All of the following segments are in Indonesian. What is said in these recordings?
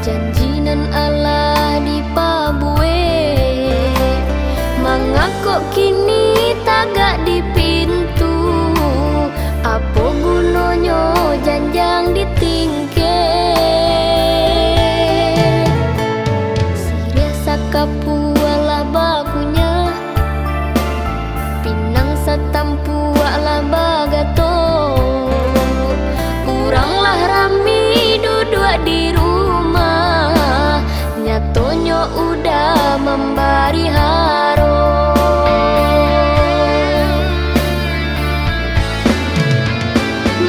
Janjinan Allah di pabue, mangako kini tagak di pintu. Apa gunanya janjang ditingke? Siria sakapu ala bakunya, pinang satampu ala bagato. Uranglah rami duduk di rumah, nyatonyo udah membari haro.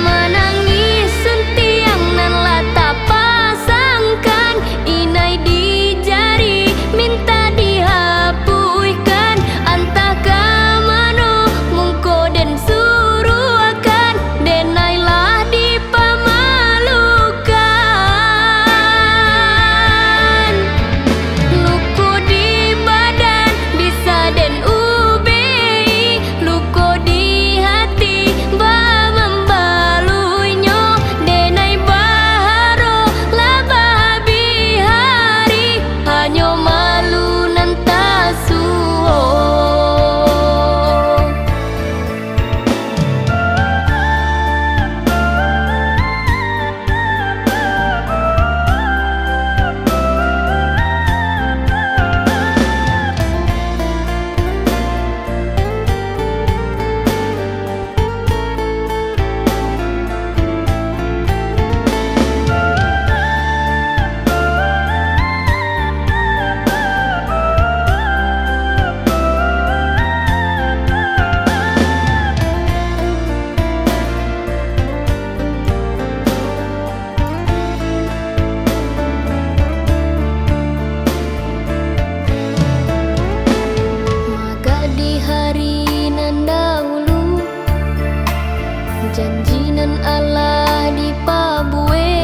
Menangis sentiang nan lata pasangkan, inai di jari minta dihapuskan. Antah kamano mungko den suruh akan, denailah dipamalukan. Luku di badan bisa den ubei, luku di hati bah membalunyo. Denai baharo labah bihari, hanyo malu nan tasuo. Maka di hari nan dahulu, janjinan Allah di pabue,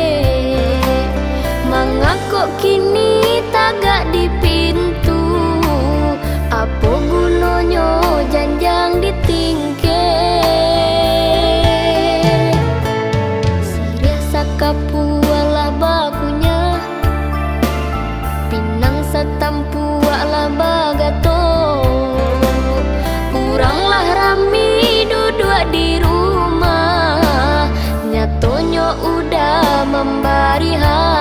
mangako kini tagak di pintu. Apa gunanya janjang ditingke? Siria sakapu ala bakunya, pinang satampu ala bagato. Uranglah rami duduk di rumah, nyatonyo udah membari haro.